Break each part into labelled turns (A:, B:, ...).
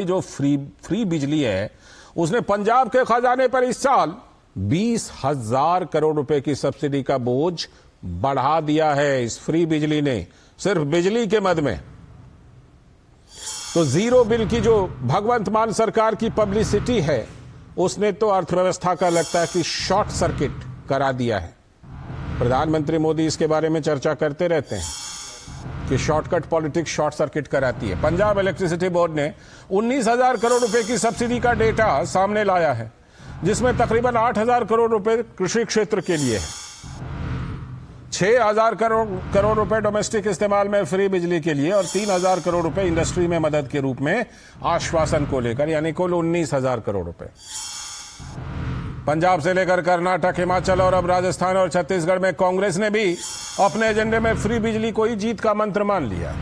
A: जो फ्री बिजली है उसने पंजाब के खजाने पर इस साल 20,000 करोड़ रुपए की सब्सिडी का बोझ बढ़ा दिया है। इस फ्री बिजली ने सिर्फ बिजली के मद में। तो जीरो बिल की जो भगवंत मान सरकार की पब्लिसिटी है उसने तो अर्थव्यवस्था का लगता है कि शॉर्ट सर्किट करा दिया है। प्रधानमंत्री मोदी इसके बारे में चर्चा करते रहते हैं कि शॉर्टकट पॉलिटिक्स शॉर्ट सर्किट कराती है। पंजाब इलेक्ट्रिसिटी बोर्ड ने 19,000 करोड़ रुपए की सब्सिडी का डेटा सामने लाया है, जिसमें तकरीबन 8,000 करोड़ रुपए कृषि क्षेत्र के लिए है, 6,000 करोड़ रुपए डोमेस्टिक इस्तेमाल में फ्री बिजली के लिए और 3,000 करोड़ रुपए इंडस्ट्री में मदद के रूप में आश्वासन को लेकर, यानी कुल 19,000 करोड़ रुपए। पंजाब से लेकर कर्नाटक, हिमाचल और अब राजस्थान और छत्तीसगढ़ में कांग्रेस ने भी अपने एजेंडे में फ्री बिजली को ही जीत का मंत्र मान लिया।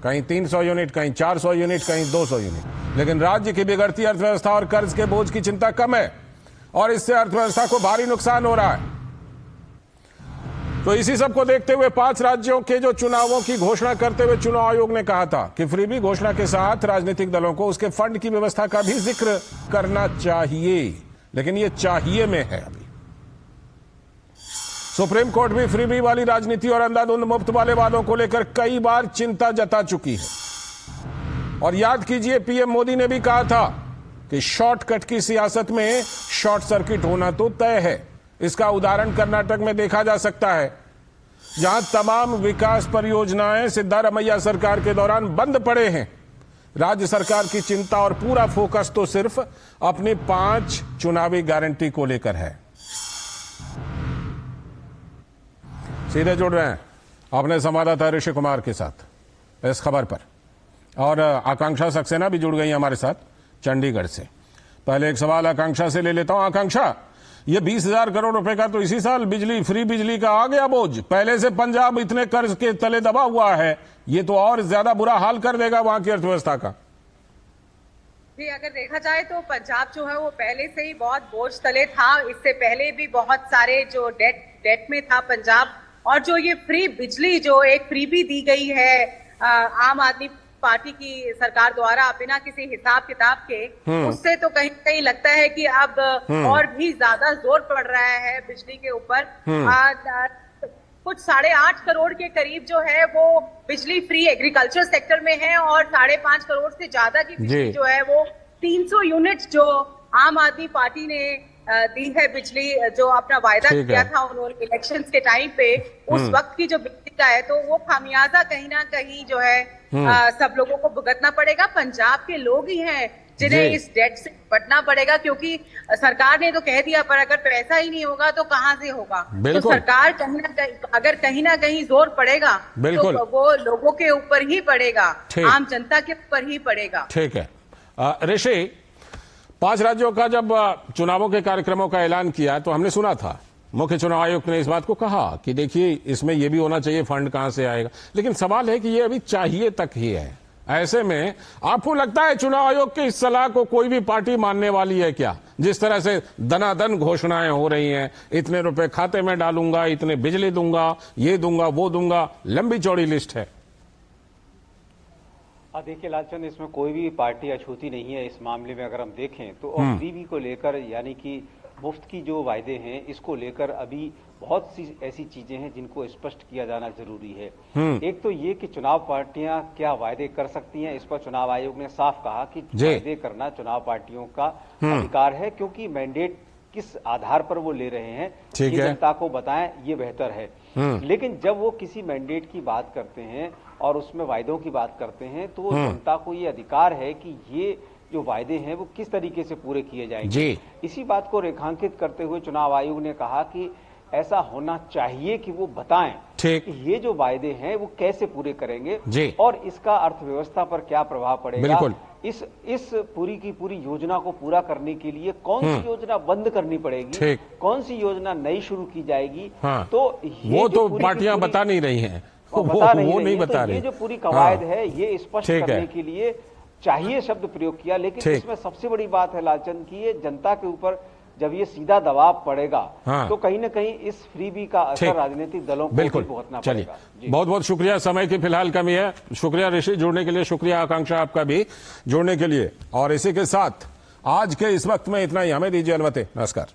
A: कहीं 300 यूनिट, कहीं 400 यूनिट, कहीं 200 यूनिट। लेकिन राज्य की बिगड़ती अर्थव्यवस्था और कर्ज के बोझ की चिंता कम है और इससे अर्थव्यवस्था को भारी नुकसान हो रहा है। तो इसी सब को देखते हुए 5 राज्यों के जो चुनावों की घोषणा करते हुए चुनाव आयोग ने कहा था कि फ्री बिल घोषणा के साथ राजनीतिक दलों को उसके फंड की व्यवस्था का भी जिक्र करना चाहिए। लेकिन ये चाहिए में है। अभी सुप्रीम कोर्ट भी फ्री बिल वाली राजनीति और अंधाधुंध मुफ्त वाले वादों को लेकर कई बार चिंता जता चुकी है। और याद कीजिए, पीएम मोदी ने भी कहा था कि शॉर्टकट की सियासत में शॉर्ट सर्किट होना तो तय है। इसका उदाहरण कर्नाटक में देखा जा सकता है, जहां तमाम विकास परियोजनाएं सिद्धारमैया सरकार के दौरान बंद पड़े हैं। राज्य सरकार की चिंता और पूरा फोकस तो सिर्फ अपनी 5 चुनावी गारंटी को लेकर है। सीधे जुड़ रहे हैं अपने संवाददाता ऋषि कुमार के साथ इस खबर पर, और आकांक्षा सक्सेना भी जुड़ गई हमारे साथ चंडीगढ़ से। पहले एक सवाल आकांक्षा से ले लेता हूं। आकांक्षा, ये 20,000 करोड़ रुपए का तो इसी साल फ्री बिजली का आ गया बोझ। पहले से पंजाब इतने कर्ज के तले दबा हुआ है, ये तो और ज्यादा बुरा हाल कर देगा वहां की अर्थव्यवस्था का।
B: जी, अगर देखा जाए तो पंजाब जो है वो पहले से ही बहुत बोझ तले था। इससे पहले भी बहुत सारे जो डेट में था पंजाब। और जो ये फ्री बिजली जो एक फ्रीबी दी गई है आम आदमी पार्टी की सरकार द्वारा बिना किसी हिसाब किताब के, उससे तो कहीं कहीं लगता है कि अब और भी ज्यादा जोर पड़ रहा है बिजली के ऊपर। कुछ 8.5 करोड़ के करीब जो है वो बिजली फ्री एग्रीकल्चर सेक्टर में है और 5.5 करोड़ से ज्यादा की बिजली जो है वो 300 यूनिट जो आम आदमी पार्टी ने दी है बिजली, जो अपना वायदा किया था उन्होंने इलेक्शंस के टाइम पे, उस वक्त की जो बिजली का है, तो वो खामियाजा कहीं ना कहीं जो है सब लोगों को भुगतना पड़ेगा। पंजाब के लोग ही हैं जिन्हें इस डेट से निपटना पड़ेगा, क्योंकि सरकार ने तो कह दिया, पर अगर पैसा ही नहीं होगा तो कहां से होगा। तो सरकार कहीं ना कहीं, अगर कहीं ना कहीं जोर पड़ेगा तो वो लोगों के ऊपर ही पड़ेगा, आम जनता के ऊपर ही पड़ेगा।
A: ठीक है ऋषि, 5 राज्यों का जब चुनावों के कार्यक्रमों का ऐलान किया तो हमने सुना था मुख्य चुनाव आयुक्त ने इस बात को कहा कि देखिए इसमें यह भी होना चाहिए फंड कहां से आएगा। लेकिन सवाल है कि ये अभी चाहिए तक ही है। ऐसे में आपको लगता है चुनाव आयोग की इस सलाह को कोई भी पार्टी मानने वाली है क्या? जिस तरह से दनादन घोषणाएं हो रही हैं, इतने रुपए खाते में डालूंगा, इतने बिजली दूंगा, ये दूंगा, वो दूंगा, लंबी चौड़ी लिस्ट है।
C: देखिए लालचंद, इसमें कोई भी पार्टी अछूती नहीं है। इस मामले में अगर हम देखें तो फ्रीबी को लेकर, यानी कि मुफ्त की जो वायदे हैं, इसको लेकर अभी बहुत सी ऐसी चीजें हैं जिनको स्पष्ट किया जाना जरूरी है। एक तो ये कि चुनाव पार्टियां क्या वायदे कर सकती हैं, इस पर चुनाव आयोग ने साफ कहा कि वायदे करना चुनाव पार्टियों का अधिकार है, क्योंकि मैंडेट किस आधार पर वो ले रहे हैं ये जनता को बताएं, ये बेहतर है। लेकिन जब वो किसी मैंडेट की बात करते हैं और उसमें वायदों की बात करते हैं, तो जनता को ये अधिकार है कि ये जो वायदे हैं वो किस तरीके से पूरे किए जाएंगे। इसी बात को रेखांकित करते हुए चुनाव आयोग ने कहा कि ऐसा होना चाहिए कि वो बताएं कि ये जो वायदे हैं वो कैसे पूरे करेंगे और इसका अर्थव्यवस्था पर क्या प्रभाव पड़ेगा। इस पूरी की पूरी योजना को पूरा करने के लिए कौन सी योजना बंद करनी पड़ेगी, कौन सी योजना नई शुरू की जाएगी। तो
A: वो तो पार्टियां बता नहीं रही हैं, वो नहीं बता रही।
C: ये जो पूरी कवायद है ये स्पष्ट करने के लिए चाहिए शब्द प्रयोग किया। लेकिन इसमें सबसे बड़ी बात है लालचंद की, ये जनता के ऊपर जब ये सीधा दबाव पड़ेगा
A: हाँ।
C: तो कहीं ना कहीं इस फ्रीबी का असर
A: ठीक।
C: राजनीतिक दलों को
A: बिल्कुल
C: भी भुगतना
A: चलिए
C: पड़ेगा। जी।
A: बहुत बहुत शुक्रिया, समय की फिलहाल कमी है। शुक्रिया ऋषि जुड़ने के लिए, शुक्रिया आकांक्षा आपका भी जुड़ने के लिए। और इसी के साथ आज के इस वक्त में इतना ही, हमें दीजिए अनुमति। नमस्कार।